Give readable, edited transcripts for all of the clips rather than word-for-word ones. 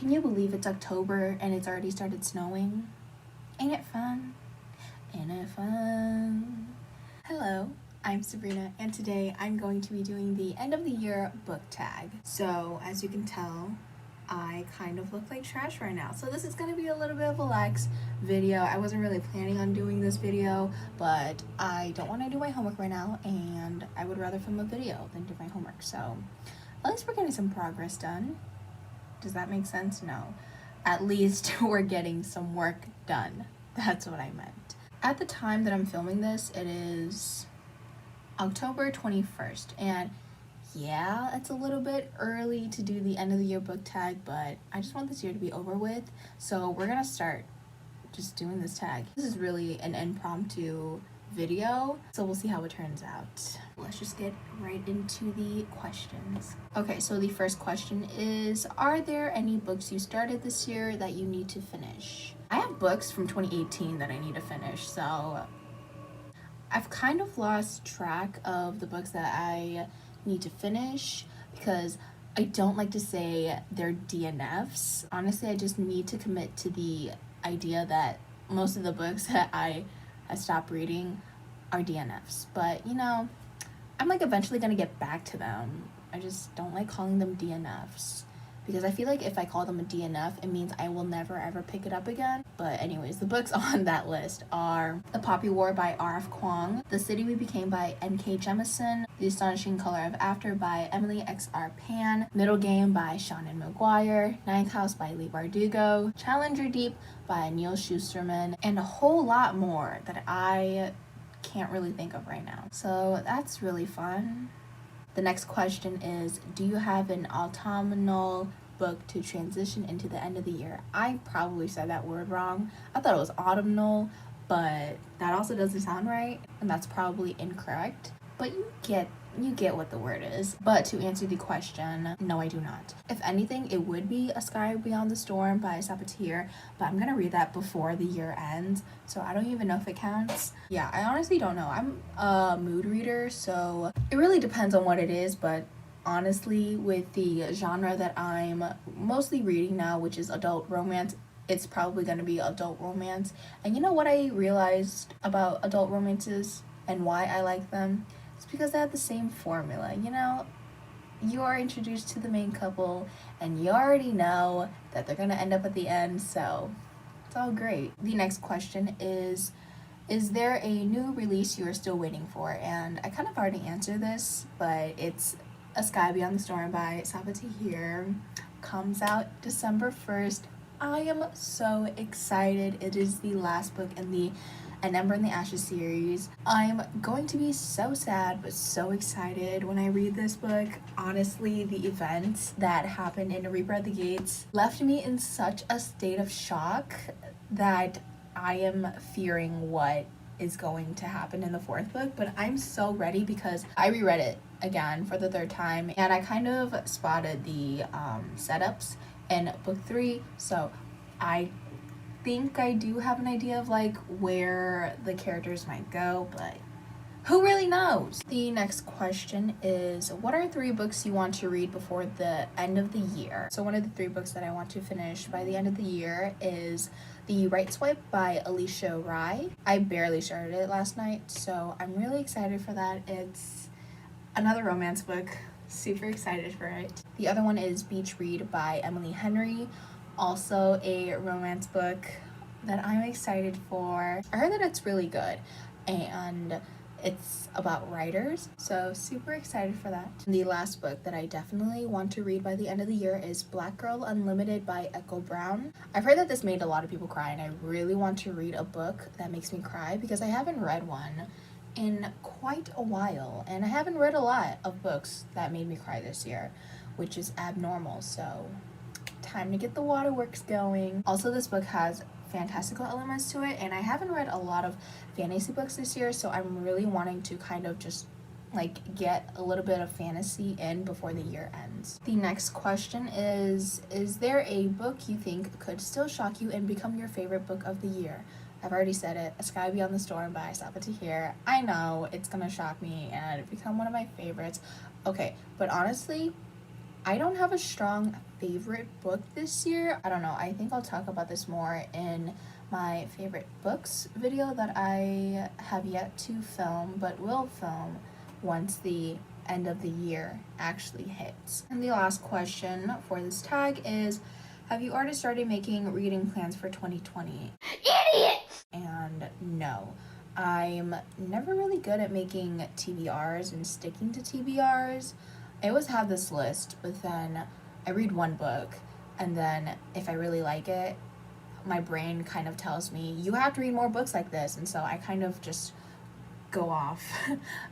Can you believe it's October and it's already started snowing? Ain't it fun? Ain't it fun? Hello, I'm Sabrina, and today I'm going to be doing the end of the year book tag. So as you can tell, I kind of look like trash right now. So this is going to be a little bit of a lax video. I wasn't really planning on doing this video, but I don't want to do my homework right now, and I would rather film a video than do my homework. So at least we're getting some progress done. Does that make sense? No. At least we're getting some work done. That's what I meant. At the time that I'm filming this, it is October 21st, and yeah, it's a little bit early to do the end of the year book tag, but I just want this year to be over with, so we're gonna start just doing this tag. This is really an impromptu video, so we'll see how it turns out. Let's just get right into the questions. Okay, so the first question is, are there any books you started this year that you need to finish? I have books from 2018 that I need to finish, so I've kind of lost track of the books that I need to finish because I don't like to say they're DNFs. Honestly, I just need to commit to the idea that most of the books that I stopped reading are DNFs. But, you know, I'm like eventually gonna get back to them. I just don't like calling them DNFs because I feel like if I call them a DNF, it means I will never ever pick it up again. But anyways, the books on that list are The Poppy War by R.F Kuang, The City We Became by N.K. Jemisin, The Astonishing Color of After by Emily X.R. Pan, Middlegame by Shusterman McGuire, Ninth House by Leigh Bardugo, Challenger Deep by Neal Shusterman, and a whole lot more that I can't really think of right now. So that's really fun. The next question is, do you have an autumnal book to transition into the end of the year? I probably said that word wrong. I thought it was autumnal, but that also doesn't sound right, and that's probably incorrect. But you get what the word is. But to answer the question, no, I do not. If anything, it would be A Sky Beyond the Storm by Sabaa, but I'm gonna read that before the year ends, so I don't even know if it counts. Yeah, I honestly don't know. I'm a mood reader, so it really depends on what it is, but honestly, with the genre that I'm mostly reading now, which is adult romance, it's probably gonna be adult romance. And you know what I realized about adult romances and why I like them? It's because they have the same formula. You know, you are introduced to the main couple and you already know that they're gonna end up at the end, so it's all great. The next question is there a new release you are still waiting for? And I kind of already answered this, but it's A Sky Beyond the Storm by Tahir. Comes out December 1st. I am so excited. It is the last book in the An Ember in the Ashes series. I'm going to be so sad but so excited when I read this book. Honestly, the events that happened in A Reaper at the Gates left me in such a state of shock that I am fearing what is going to happen in the fourth book, but I'm so ready because I reread it again for the third time and I kind of spotted the setups in book 3, so I think I do have an idea of like where the characters might go, but who really knows? The next question is, what are 3 books you want to read before the end of the year? So one of the 3 books that I want to finish by the end of the year is The Right Swipe by Alisha. I barely started it last night, so I'm really excited for that. It's another romance book. Super excited for it. The other one is Beach Read by Emily Henry. Also a romance book that I'm excited for. I heard that it's really good and it's about writers, so super excited for that. The last book that I definitely want to read by the end of the year is Black Girl Unlimited by Echo Brown. I've heard that this made a lot of people cry, and I really want to read a book that makes me cry because I haven't read one in quite a while, and I haven't read a lot of books that made me cry this year, which is abnormal, so time to get the waterworks going. Also, this book has fantastical elements to it, and I haven't read a lot of fantasy books this year, so I'm really wanting to kind of just like get a little bit of fantasy in before the year ends. The next question is there a book you think could still shock you and become your favorite book of the year? I've already said it, A Sky Beyond the Storm by Tahir. I know it's gonna shock me and become one of my favorites. Okay, but honestly, I don't have a strong favorite book this year. I don't know. I think I'll talk about this more in my favorite books video that I have yet to film, but will film once the end of the year actually hits. And the last question for this tag is, have you already started making reading plans for 2020? Idiot! And no. I'm never really good at making TBRs and sticking to TBRs. I always have this list, but then I read one book, and then if I really like it, my brain kind of tells me, you have to read more books like this, and so I kind of just go off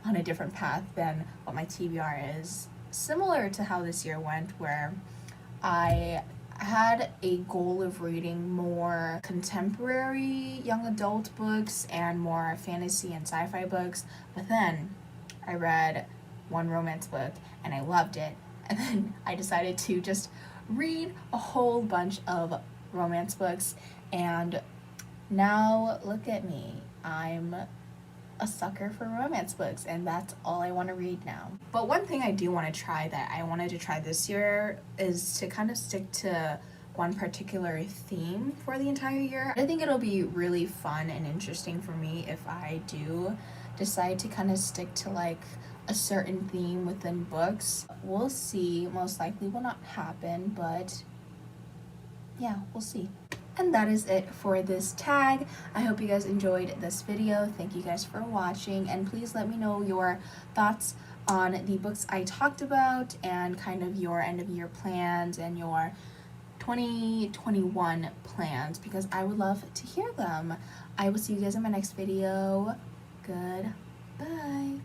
on a different path than what my TBR is. Similar to how this year went, where I had a goal of reading more contemporary young adult books and more fantasy and sci-fi books, but then I read one romance book and I loved it, and then I decided to just read a whole bunch of romance books, and now look at me. I'm a sucker for romance books, and that's all I want to read now. But one thing I do want to try that I wanted to try this year is to kind of stick to one particular theme for the entire year. I think it'll be really fun and interesting for me if I do decide to kind of stick to like a certain theme within books. We'll see. Most likely will not happen, but yeah, we'll see. And that is it for this tag. I hope you guys enjoyed this video. Thank you guys for watching, and please let me know your thoughts on the books I talked about and kind of your end of year plans and your 2021 plans, because I would love to hear them. I will see you guys in my next video. Goodbye.